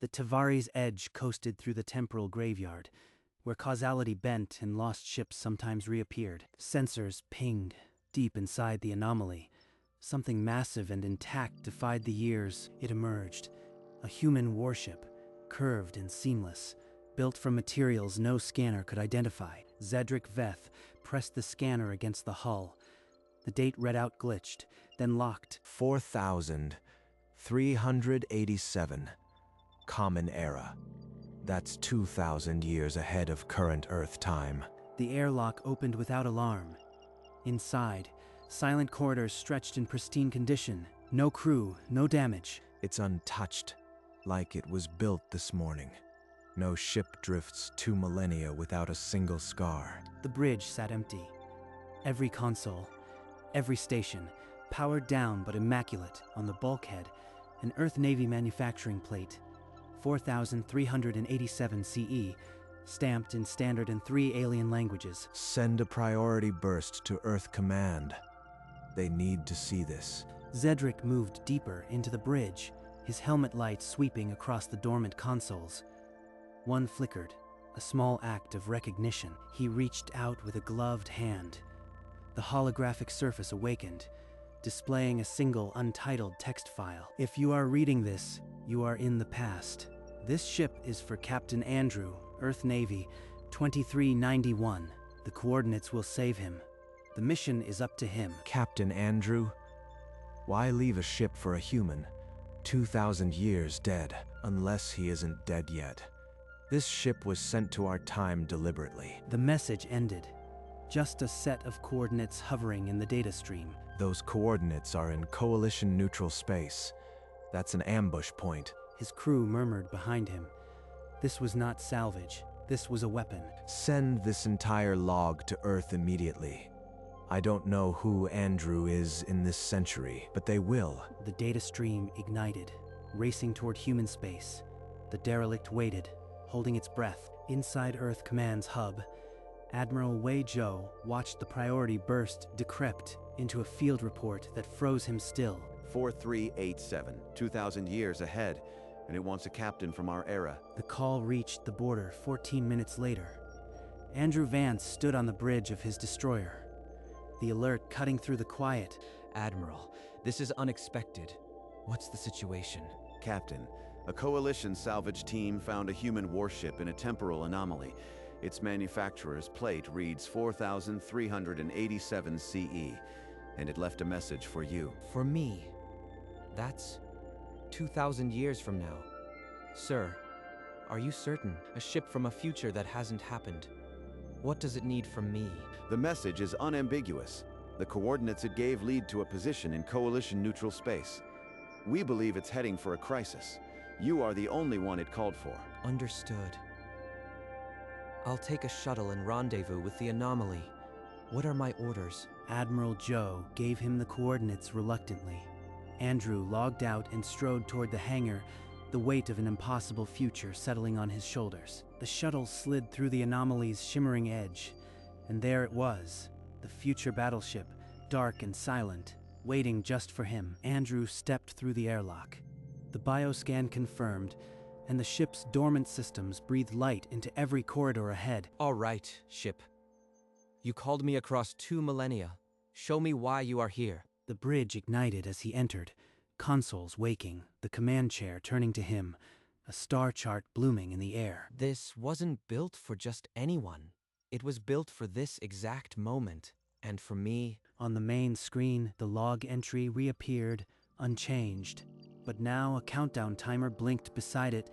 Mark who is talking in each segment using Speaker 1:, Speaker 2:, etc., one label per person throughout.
Speaker 1: The Tavari's edge coasted through the temporal graveyard, where causality bent and lost ships sometimes reappeared. Sensors pinged deep inside the anomaly. Something massive and intact defied the years. It emerged, a human warship, curved and seamless, built from materials no scanner could identify. Zedric Veth pressed the scanner against the hull. The date readout glitched, then locked.
Speaker 2: 4,387. Common Era. That's 2,000 years ahead of current Earth time.
Speaker 1: The airlock opened without alarm. Inside, silent corridors stretched in pristine condition. No crew, no damage.
Speaker 2: It's untouched, like it was built this morning. No ship drifts 2 millennia without a single scar.
Speaker 1: The bridge sat empty. Every console, every station, powered down but immaculate. On the bulkhead, an Earth Navy manufacturing plate, 4,387 CE, stamped in standard and 3 alien languages.
Speaker 2: Send a priority burst to Earth Command. They need to see this.
Speaker 1: Zedric moved deeper into the bridge, his helmet light sweeping across the dormant consoles. One flickered, a small act of recognition. He reached out with a gloved hand. The holographic surface awakened, displaying a single untitled text file. If you are reading this, you are in the past. This ship is for Captain Andrew, Earth Navy, 2391. The coordinates will save him. The mission is up to him.
Speaker 2: Captain Andrew? Why leave a ship for a human? 2,000 years dead, unless he isn't dead yet. This ship was sent to our time deliberately.
Speaker 1: The message ended. Just a set of coordinates hovering in the data stream.
Speaker 2: Those coordinates are in Coalition neutral space. That's an ambush point.
Speaker 1: His crew murmured behind him. This was not salvage. This was a weapon.
Speaker 2: Send this entire log to Earth immediately. I don't know who Andrew is in this century, but they will.
Speaker 1: The data stream ignited, racing toward human space. The derelict waited, holding its breath. Inside Earth Command's hub, Admiral Wei Zhou watched the priority burst decrypt into a field report that froze him still.
Speaker 3: 4387, 2,000 years ahead, and it wants a captain from our era.
Speaker 1: The call reached the border 14 minutes later. Andrew Vance stood on the bridge of his destroyer, the alert cutting through the quiet.
Speaker 4: Admiral, this is unexpected. What's the situation?
Speaker 3: Captain, a coalition salvage team found a human warship in a temporal anomaly. Its manufacturer's plate reads 4,387 CE, and it left a message for you.
Speaker 4: For me? That's 2,000 years from now. Sir, are you certain? A ship from a future that hasn't happened. What does it need from me?
Speaker 3: The message is unambiguous. The coordinates it gave lead to a position in Coalition neutral space. We believe it's heading for a crisis. You are the only one it called for.
Speaker 4: Understood. I'll take a shuttle and rendezvous with the anomaly. What are my orders?
Speaker 1: Admiral Zhou gave him the coordinates reluctantly. Andrew logged out and strode toward the hangar, the weight of an impossible future settling on his shoulders. The shuttle slid through the anomaly's shimmering edge, and there it was, the future battleship, dark and silent, waiting just for him. Andrew stepped through the airlock. The bioscan confirmed, and the ship's dormant systems breathed light into every corridor ahead.
Speaker 4: All right, ship. You called me across 2 millennia. Show me why you are here.
Speaker 1: The bridge ignited as he entered, consoles waking, the command chair turning to him, a star chart blooming in the air.
Speaker 4: This wasn't built for just anyone. It was built for this exact moment, and for me.
Speaker 1: On the main screen, the log entry reappeared, unchanged. But now a countdown timer blinked beside it,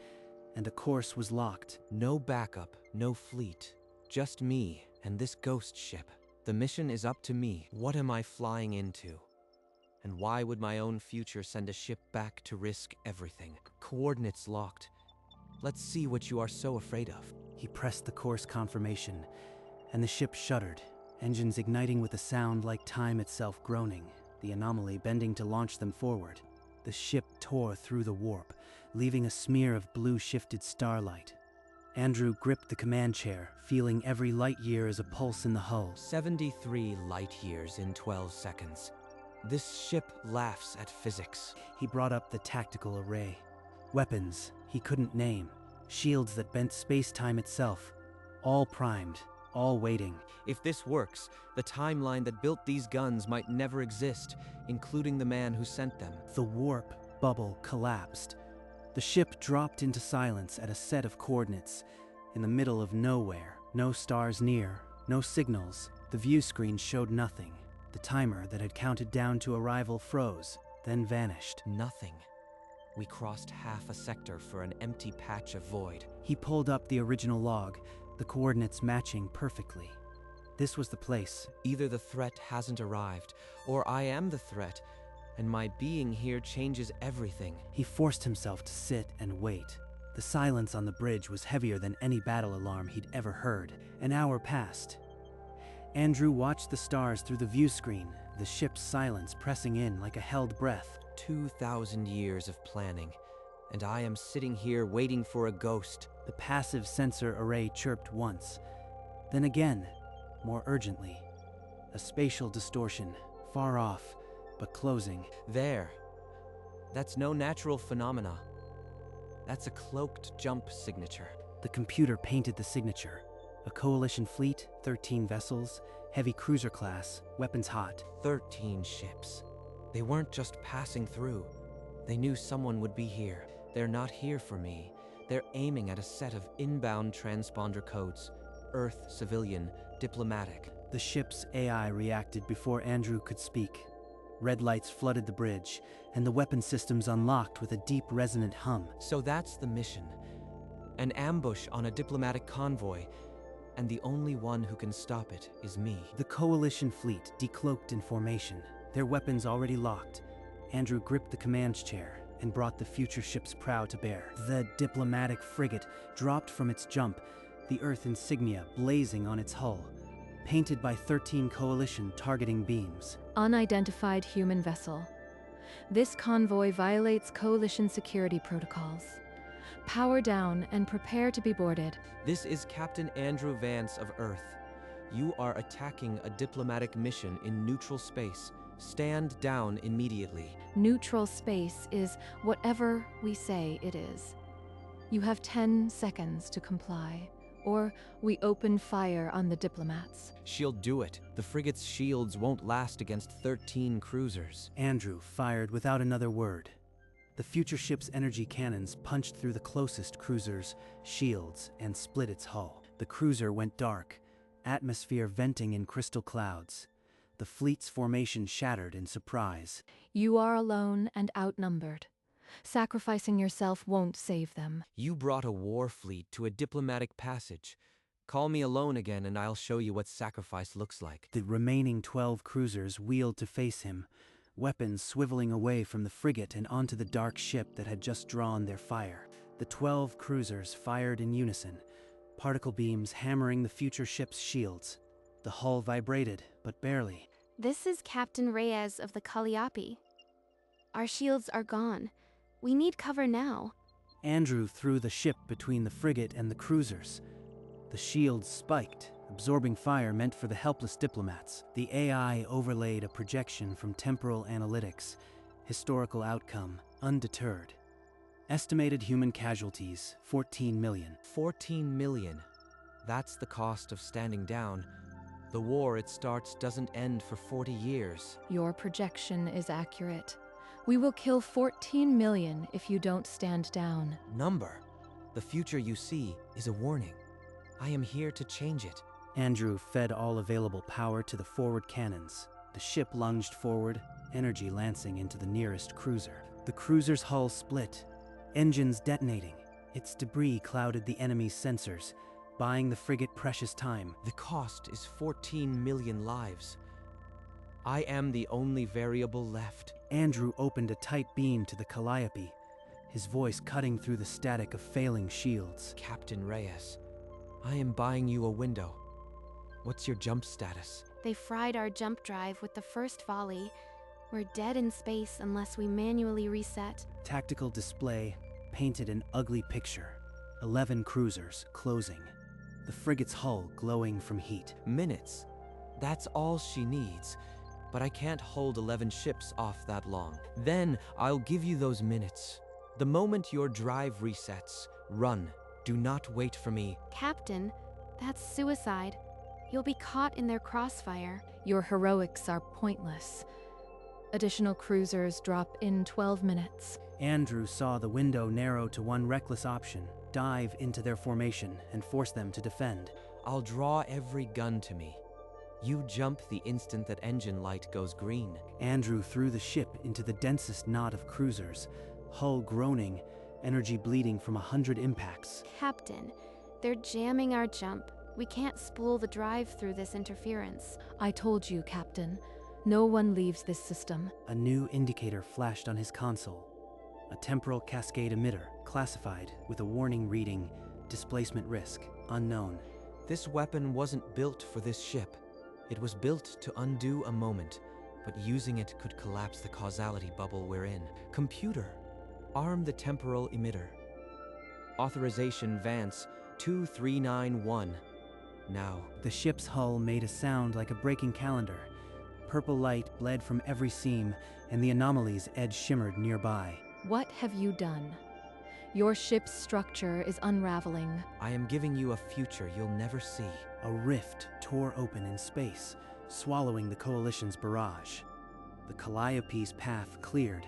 Speaker 1: and a course was locked.
Speaker 4: No backup, no fleet. Just me and this ghost ship. The mission is up to me. What am I flying into? And why would my own future send a ship back to risk everything? Coordinates locked. Let's see what you are so afraid of.
Speaker 1: He pressed the course confirmation, and the ship shuddered, engines igniting with a sound like time itself groaning, the anomaly bending to launch them forward. The ship tore through the warp, leaving a smear of blue-shifted starlight. Andrew gripped the command chair, feeling every light year as a pulse in the hull.
Speaker 4: 73 light years in 12 seconds. This ship laughs at physics.
Speaker 1: He brought up the tactical array. Weapons he couldn't name, shields that bent space-time itself, all primed, all waiting.
Speaker 4: If this works, the timeline that built these guns might never exist, including the man who sent them.
Speaker 1: The warp bubble collapsed. The ship dropped into silence at a set of coordinates, in the middle of nowhere. No stars near, no signals. The view screen showed nothing. The timer that had counted down to arrival froze, then vanished.
Speaker 4: Nothing. We crossed half a sector for an empty patch of void.
Speaker 1: He pulled up the original log, the coordinates matching perfectly. This was the place.
Speaker 4: Either the threat hasn't arrived, or I am the threat, and my being here changes everything.
Speaker 1: He forced himself to sit and wait. The silence on the bridge was heavier than any battle alarm he'd ever heard. An hour passed. Andrew watched the stars through the view screen, the ship's silence pressing in like a held breath.
Speaker 4: 2,000 years of planning, and I am sitting here waiting for a ghost.
Speaker 1: The passive sensor array chirped once, then again, more urgently. A spatial distortion, far off, but closing.
Speaker 4: There. That's no natural phenomena. That's a cloaked jump signature.
Speaker 1: The computer painted the signature. A coalition fleet, 13 vessels, heavy cruiser class, weapons hot.
Speaker 4: 13 ships. They weren't just passing through. They knew someone would be here. They're not here for me. They're aiming at a set of inbound transponder codes. Earth, civilian, diplomatic.
Speaker 1: The ship's AI reacted before Andrew could speak. Red lights flooded the bridge, and the weapon systems unlocked with a deep resonant hum.
Speaker 4: So that's the mission. An ambush on a diplomatic convoy, and the only one who can stop it is me.
Speaker 1: The coalition fleet decloaked in formation, their weapons already locked. Andrew gripped the command chair and brought the future ship's prow to bear. The diplomatic frigate dropped from its jump, the Earth insignia blazing on its hull, painted by 13 coalition targeting beams.
Speaker 5: Unidentified human vessel. This convoy violates coalition security protocols. Power down and prepare to be boarded.
Speaker 4: This is Captain Andrew Vance of Earth. You are attacking a diplomatic mission in neutral space. Stand down immediately.
Speaker 5: Neutral space is whatever we say it is. You have 10 seconds to comply, or we open fire on the diplomats.
Speaker 4: She'll do it. The frigate's shields won't last against 13 cruisers.
Speaker 1: Andrew fired without another word. The future ship's energy cannons punched through the closest cruiser's shields and split its hull. The cruiser went dark, atmosphere venting in crystal clouds. The fleet's formation shattered in surprise.
Speaker 5: You are alone and outnumbered. Sacrificing yourself won't save them.
Speaker 4: You brought a war fleet to a diplomatic passage. Call me alone again and I'll show you what sacrifice looks like.
Speaker 1: The remaining 12 cruisers wheeled to face him, weapons swiveling away from the frigate and onto the dark ship that had just drawn their fire. The 12 cruisers fired in unison, particle beams hammering the future ship's shields. The hull vibrated, but barely.
Speaker 6: This is Captain Reyes of the Calliope. Our shields are gone. We need cover now.
Speaker 1: Andrew threw the ship between the frigate and the cruisers. The shields spiked, absorbing fire meant for the helpless diplomats. The AI overlaid a projection from temporal analytics. Historical outcome, undeterred. Estimated human casualties, 14 million.
Speaker 4: 14 million. That's the cost of standing down. The war it starts doesn't end for 40 years.
Speaker 5: Your projection is accurate. We will kill 14 million if you don't stand down.
Speaker 4: Number. The future you see is a warning. I am here to change it.
Speaker 1: Andrew fed all available power to the forward cannons. The ship lunged forward, energy lancing into the nearest cruiser. The cruiser's hull split, engines detonating. Its debris clouded the enemy's sensors, buying the frigate precious time.
Speaker 4: The cost is 14 million lives. I am the only variable left.
Speaker 1: Andrew opened a tight beam to the Calliope, his voice cutting through the static of failing shields.
Speaker 4: Captain Reyes, I am buying you a window. What's your jump status?
Speaker 6: They fried our jump drive with the first volley. We're dead in space unless we manually reset.
Speaker 1: Tactical display painted an ugly picture. 11 cruisers closing. The frigate's hull glowing from heat.
Speaker 4: Minutes. That's all she needs. But I can't hold 11 ships off that long. Then I'll give you those minutes. The moment your drive resets, run. Do not wait for me.
Speaker 6: Captain, that's suicide. You'll be caught in their crossfire.
Speaker 5: Your heroics are pointless. Additional cruisers drop in 12 minutes.
Speaker 1: Andrew saw the window narrow to one reckless option: dive into their formation and force them to defend.
Speaker 4: I'll draw every gun to me. You jump the instant that engine light goes green.
Speaker 1: Andrew threw the ship into the densest knot of cruisers, hull groaning, energy bleeding from 100 impacts.
Speaker 6: Captain, they're jamming our jump. We can't spool the drive through this interference.
Speaker 5: I told you, Captain. No one leaves this system.
Speaker 1: A new indicator flashed on his console. A temporal cascade emitter, classified with a warning reading, displacement risk, unknown.
Speaker 4: This weapon wasn't built for this ship. It was built to undo a moment, but using it could collapse the causality bubble we're in. Computer, arm the temporal emitter. Authorization Vance 2391. Now.
Speaker 1: The ship's hull made a sound like a breaking calendar. Purple light bled from every seam, and the anomaly's edge shimmered nearby.
Speaker 5: What have you done? Your ship's structure is unraveling.
Speaker 4: I am giving you a future you'll never see.
Speaker 1: A rift tore open in space, swallowing the Coalition's barrage. The Calliope's path cleared,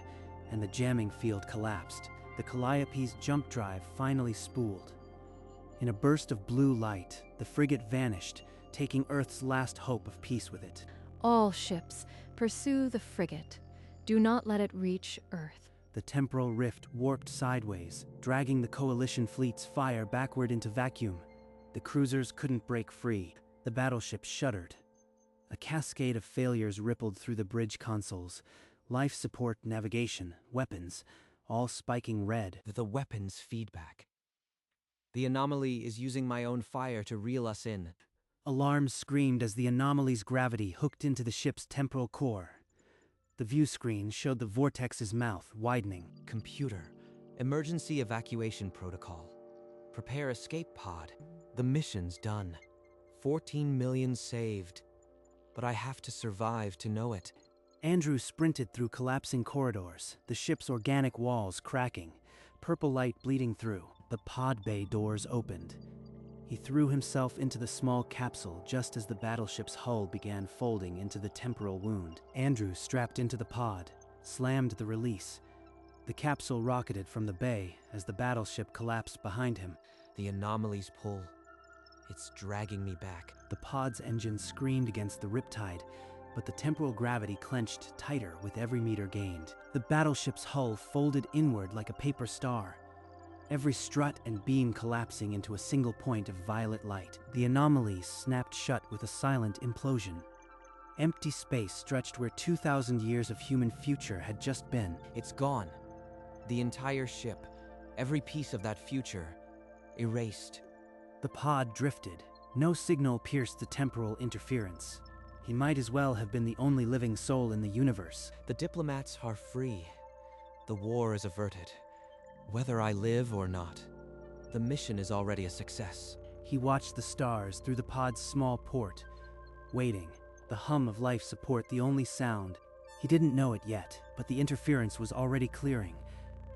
Speaker 1: and the jamming field collapsed. The Calliope's jump drive finally spooled. In a burst of blue light, the frigate vanished, taking Earth's last hope of peace with it.
Speaker 5: All ships, pursue the frigate. Do not let it reach Earth.
Speaker 1: The temporal rift warped sideways, dragging the Coalition fleet's fire backward into vacuum. The cruisers couldn't break free. The battleship shuddered. A cascade of failures rippled through the bridge consoles. Life support, navigation, weapons, all spiking red.
Speaker 4: The weapons feedback. The anomaly is using my own fire to reel us in.
Speaker 1: Alarms screamed as the anomaly's gravity hooked into the ship's temporal core. The view screen showed the vortex's mouth widening.
Speaker 4: Computer, emergency evacuation protocol. Prepare escape pod. The mission's done. 14 million saved. But I have to survive to know it.
Speaker 1: Andrew sprinted through collapsing corridors, the ship's organic walls cracking, purple light bleeding through. The pod bay doors opened. He threw himself into the small capsule just as the battleship's hull began folding into the temporal wound. Andrew strapped into the pod, slammed the release. The capsule rocketed from the bay as the battleship collapsed behind him.
Speaker 4: The anomaly's pull. It's dragging me back.
Speaker 1: The pod's engine screamed against the riptide, but the temporal gravity clenched tighter with every meter gained. The battleship's hull folded inward like a paper star, every strut and beam collapsing into a single point of violet light. The anomaly snapped shut with a silent implosion. Empty space stretched where 2,000 years of human future had just been.
Speaker 4: It's gone. The entire ship, every piece of that future, erased.
Speaker 1: The pod drifted. No signal pierced the temporal interference. He might as well have been the only living soul in the universe.
Speaker 4: The diplomats are free. The war is averted. Whether I live or not, the mission is already a success.
Speaker 1: He watched the stars through the pod's small port, waiting, the hum of life support the only sound. He didn't know it yet, but the interference was already clearing,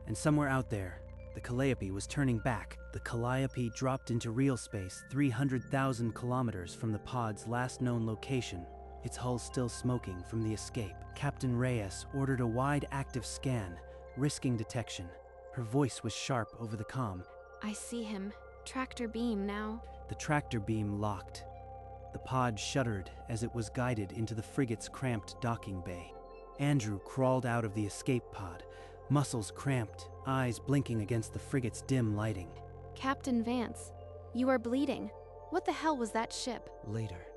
Speaker 1: and somewhere out there, the Calliope was turning back. The Calliope dropped into real space 300,000 kilometers from the pod's last known location, its hull still smoking from the escape. Captain Reyes ordered a wide active scan, risking detection. Her voice was sharp over the comm.
Speaker 6: I see him. Tractor beam now.
Speaker 1: The tractor beam locked. The pod shuddered as it was guided into the frigate's cramped docking bay. Andrew crawled out of the escape pod, muscles cramped, eyes blinking against the frigate's dim lighting.
Speaker 6: Captain Vance, you are bleeding. What the hell was that ship?
Speaker 4: Later.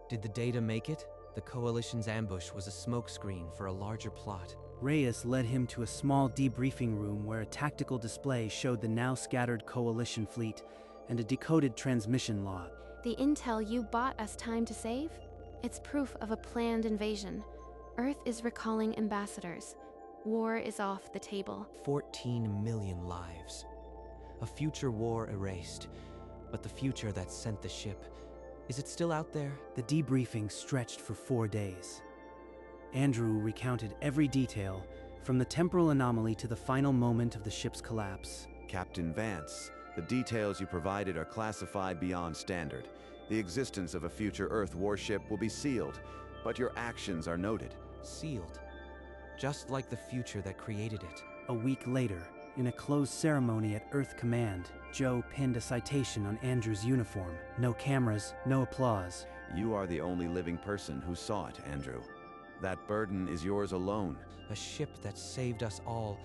Speaker 4: Did the data make it? The Coalition's ambush was a smokescreen for a larger plot.
Speaker 1: Reyes led him to a small debriefing room where a tactical display showed the now scattered Coalition fleet and a decoded transmission log.
Speaker 6: The intel you bought us time to save? It's proof of a planned invasion. Earth is recalling ambassadors. War is off the table.
Speaker 4: 14 million lives. A future war erased. But the future that sent the ship, is it still out there?
Speaker 1: The debriefing stretched for 4 days. Andrew recounted every detail, From the temporal anomaly to the final moment of the ship's collapse.
Speaker 3: Captain Vance, the details you provided are classified beyond standard. The existence of a future Earth warship will be sealed, but your actions are noted.
Speaker 4: Sealed. Just like the future that created it.
Speaker 1: A week later, in a closed ceremony at Earth Command, Joe pinned a citation on Andrew's uniform. No cameras, no applause.
Speaker 3: You are the only living person who saw it, Andrew. That burden is yours alone.
Speaker 4: A ship that saved us all,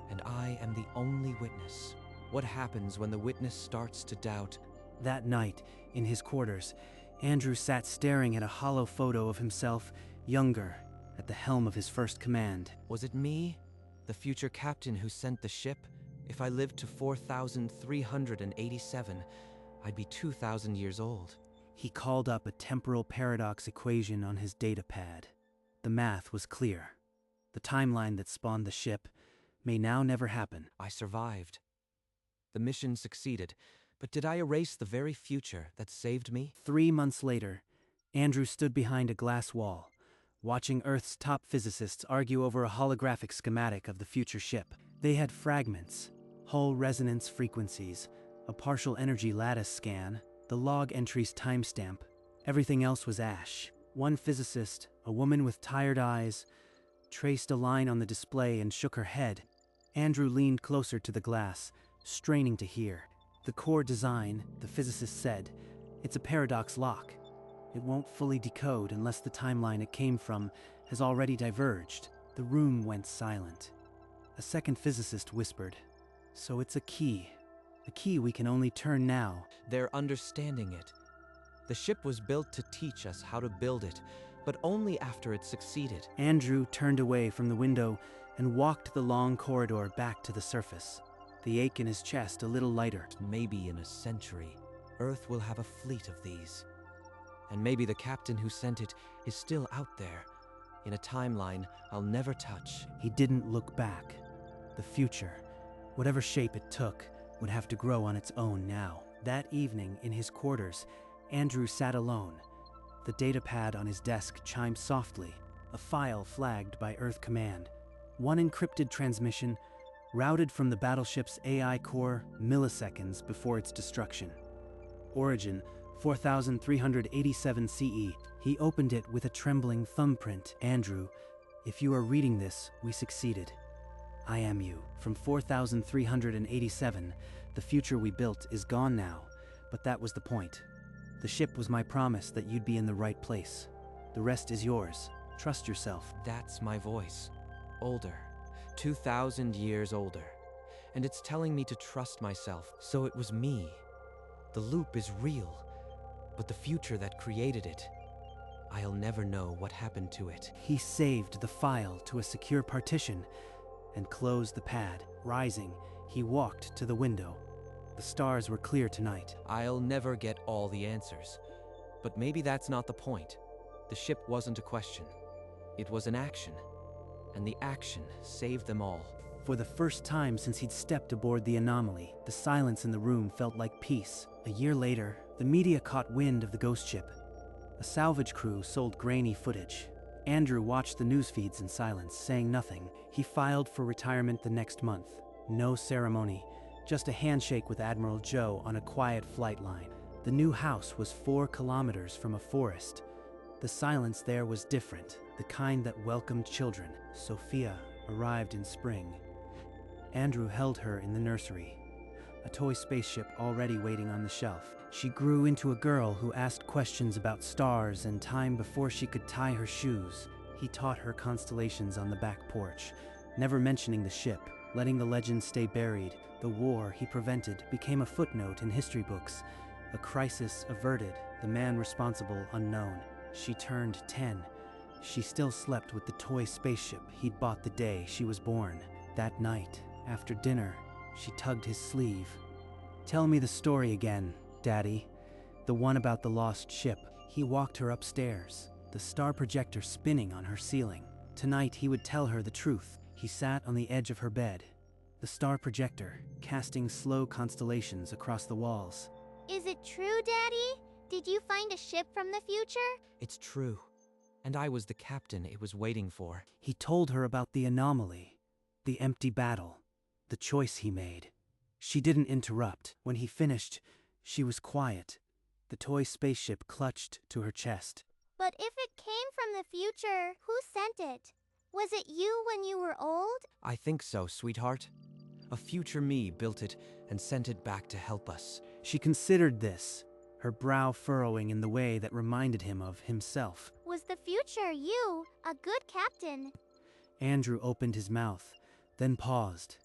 Speaker 4: and I am the only witness. What happens when the witness starts to doubt?
Speaker 1: That night, in his quarters, Andrew sat staring at a hollow photo of himself, younger, at the helm of his first command.
Speaker 4: Was it me, the future captain who sent the ship? If I lived to 4,387, I'd be 2,000 years old.
Speaker 1: He called up a temporal paradox equation on his datapad. The math was clear. The timeline that spawned the ship may now never happen.
Speaker 4: I survived. The mission succeeded, but did I erase the very future that saved me?
Speaker 1: 3 months later, Andrew stood behind a glass wall, watching Earth's top physicists argue over a holographic schematic of the future ship. They had fragments, hull resonance frequencies, a partial energy lattice scan, the log entry's timestamp. Everything else was ash. One physicist, a woman with tired eyes, traced a line on the display and shook her head. Andrew leaned closer to the glass, straining to hear. The core design, the physicist said, it's a paradox lock. It won't fully decode unless the timeline it came from has already diverged. The room went silent. A second physicist whispered, so it's a key we can only turn now.
Speaker 4: They're understanding it. The ship was built to teach us how to build it, but only after it succeeded.
Speaker 1: Andrew turned away from the window and walked the long corridor back to the surface, the ache in his chest a little lighter.
Speaker 4: Maybe in a century, Earth will have a fleet of these. And maybe the captain who sent it is still out there, in a timeline I'll never touch.
Speaker 1: He didn't look back. The future, whatever shape it took, would have to grow on its own now. That evening, in his quarters, Andrew sat alone. The datapad on his desk chimed softly, a file flagged by Earth Command. One encrypted transmission, routed from the battleship's AI core milliseconds before its destruction. Origin, 4,387 CE. He opened it with a trembling thumbprint. Andrew, if you are reading this, we succeeded. I am you. From 4,387, the future we built is gone now, but that was the point. The ship was my promise that you'd be in the right place. The rest is yours. Trust yourself.
Speaker 4: That's my voice. Older. 2,000 years older. And it's telling me to trust myself. So it was me. The loop is real. But the future that created it, I'll never know what happened to it.
Speaker 1: He saved the file to a secure partition and closed the pad. Rising, he walked to the window. The stars were clear tonight.
Speaker 4: I'll never get all the answers. But maybe that's not the point. The ship wasn't a question. It was an action. And the action saved them all.
Speaker 1: For the first time since he'd stepped aboard the Anomaly, the silence in the room felt like peace. A year later, the media caught wind of the ghost ship. A salvage crew sold grainy footage. Andrew watched the news feeds in silence, saying nothing. He filed for retirement the next month. No ceremony, just a handshake with Admiral Joe on a quiet flight line. The new house was 4 kilometers from a forest. The silence there was different, the kind that welcomed children. Sophia arrived in spring. Andrew held her in the nursery, a toy spaceship already waiting on the shelf. She grew into a girl who asked questions about stars and time before she could tie her shoes. He taught her constellations on the back porch, never mentioning the ship, letting the legend stay buried. The war he prevented became a footnote in history books. A crisis averted, the man responsible unknown. She turned 10. She still slept with the toy spaceship he'd bought the day she was born. That night, after dinner, she tugged his sleeve. "Tell me the story again, Daddy. The one about the lost ship." He walked her upstairs, the star projector spinning on her ceiling. Tonight he would tell her the truth. He sat on the edge of her bed, the star projector casting slow constellations across the walls.
Speaker 7: Is it true, Daddy? Did you find a ship from the future?
Speaker 4: It's true. And I was the captain it was waiting for.
Speaker 1: He told her about the anomaly, The empty battle. The choice he made. She didn't interrupt. When he finished, she was quiet. The toy spaceship clutched to her chest.
Speaker 7: But if it came from the future, who sent it? Was it you when you were old?
Speaker 4: I think so, sweetheart. A future me built it and sent it back to help us.
Speaker 1: She considered this, her brow furrowing in the way that reminded him of himself.
Speaker 7: Was the future you, a good captain?
Speaker 1: Andrew opened his mouth, then paused.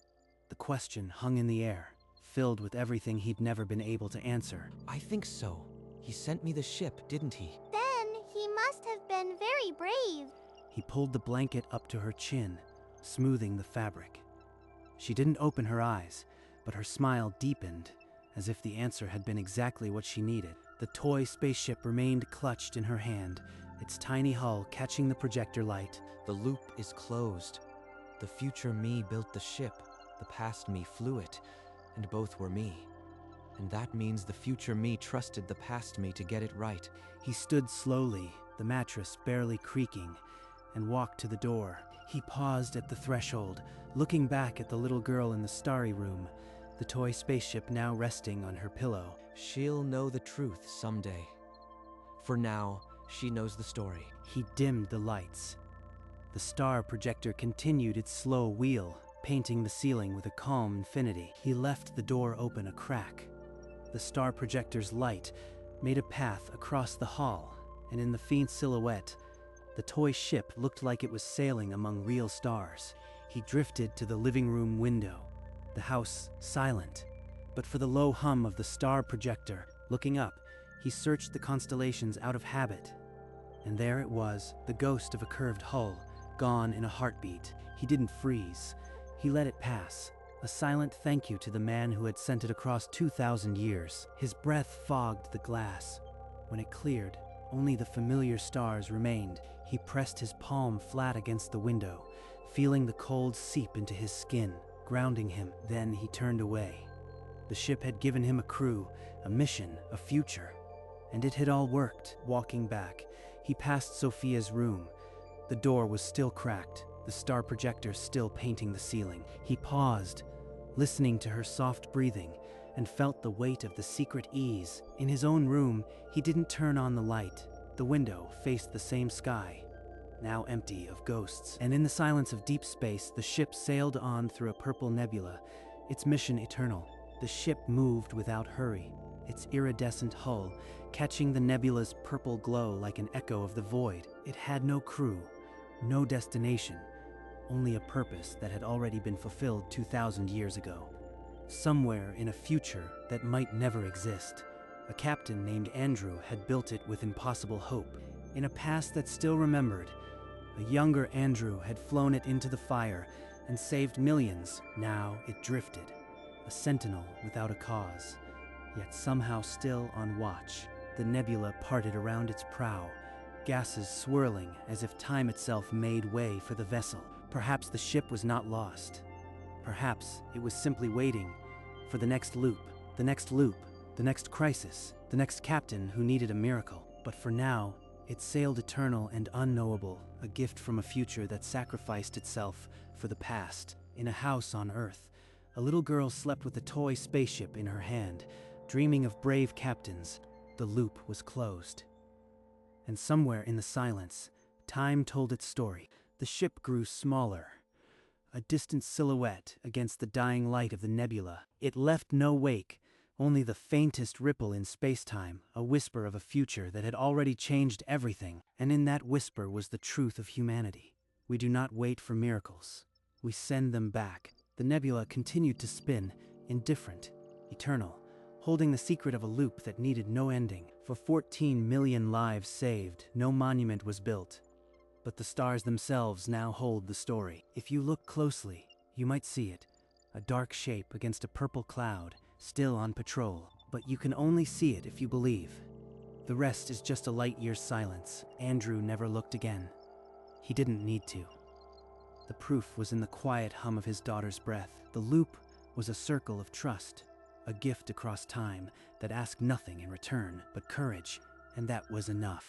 Speaker 1: The question hung in the air, filled with everything he'd never been able to answer.
Speaker 4: I think so. He sent me the ship, didn't he?
Speaker 7: Then he must have been very brave.
Speaker 1: He pulled the blanket up to her chin, smoothing the fabric. She didn't open her eyes, but her smile deepened, as if the answer had been exactly what she needed. The toy spaceship remained clutched in her hand, its tiny hull catching the projector light.
Speaker 4: The loop is closed. The future me built the ship, the past me flew it, and both were me. And that means the future me trusted the past me to get it right.
Speaker 1: He stood slowly, the mattress barely creaking, and walked to the door. He paused at the threshold, looking back at the little girl in the starry room, the toy spaceship now resting on her pillow.
Speaker 4: She'll know the truth someday. For now, she knows the story.
Speaker 1: He dimmed the lights. The star projector continued its slow wheel, painting the ceiling with a calm infinity. He left the door open a crack. The star projector's light made a path across the hall, and in the faint silhouette, the toy ship looked like it was sailing among real stars. He drifted to the living room window, the house silent, but for the low hum of the star projector. Looking up, he searched the constellations out of habit, and there it was, the ghost of a curved hull, gone in a heartbeat. He didn't freeze. He let it pass, a silent thank you to the man who had sent it across 2,000 years. His breath fogged the glass. When it cleared, only the familiar stars remained. He pressed his palm flat against the window, feeling the cold seep into his skin, grounding him. Then he turned away. The ship had given him a crew, a mission, a future, and it had all worked. Walking back, he passed Sophia's room. The door was still cracked, the star projector still painting the ceiling. He paused, listening to her soft breathing, and felt the weight of the secret ease. In his own room, he didn't turn on the light. The window faced the same sky, now empty of ghosts. And in the silence of deep space, the ship sailed on through a purple nebula, its mission eternal. The ship moved without hurry, its iridescent hull catching the nebula's purple glow like an echo of the void. It had no crew, no destination, only a purpose that had already been fulfilled 2,000 years ago. Somewhere in a future that might never exist, a captain named Andrew had built it with impossible hope. In a past that still remembered, a younger Andrew had flown it into the fire and saved millions. Now it drifted, a sentinel without a cause, yet somehow still on watch. The nebula parted around its prow, gases swirling as if time itself made way for the vessel. Perhaps the ship was not lost. Perhaps it was simply waiting for the next loop, the next loop, the next crisis, the next captain who needed a miracle. But for now, it sailed eternal and unknowable, a gift from a future that sacrificed itself for the past. In a house on Earth, a little girl slept with a toy spaceship in her hand, dreaming of brave captains. The loop was closed. And somewhere in the silence, time told its story. The ship grew smaller, a distant silhouette against the dying light of the nebula. It left no wake, only the faintest ripple in space-time, a whisper of a future that had already changed everything. And in that whisper was the truth of humanity. We do not wait for miracles. We send them back. The nebula continued to spin, indifferent, eternal, holding the secret of a loop that needed no ending. For 14 million lives saved, no monument was built. But the stars themselves now hold the story. If you look closely, you might see it, a dark shape against a purple cloud, still on patrol. But you can only see it if you believe. The rest is just a light year's silence. Andrew never looked again. He didn't need to. The proof was in the quiet hum of his daughter's breath. The loop was a circle of trust, a gift across time that asked nothing in return but courage, and that was enough.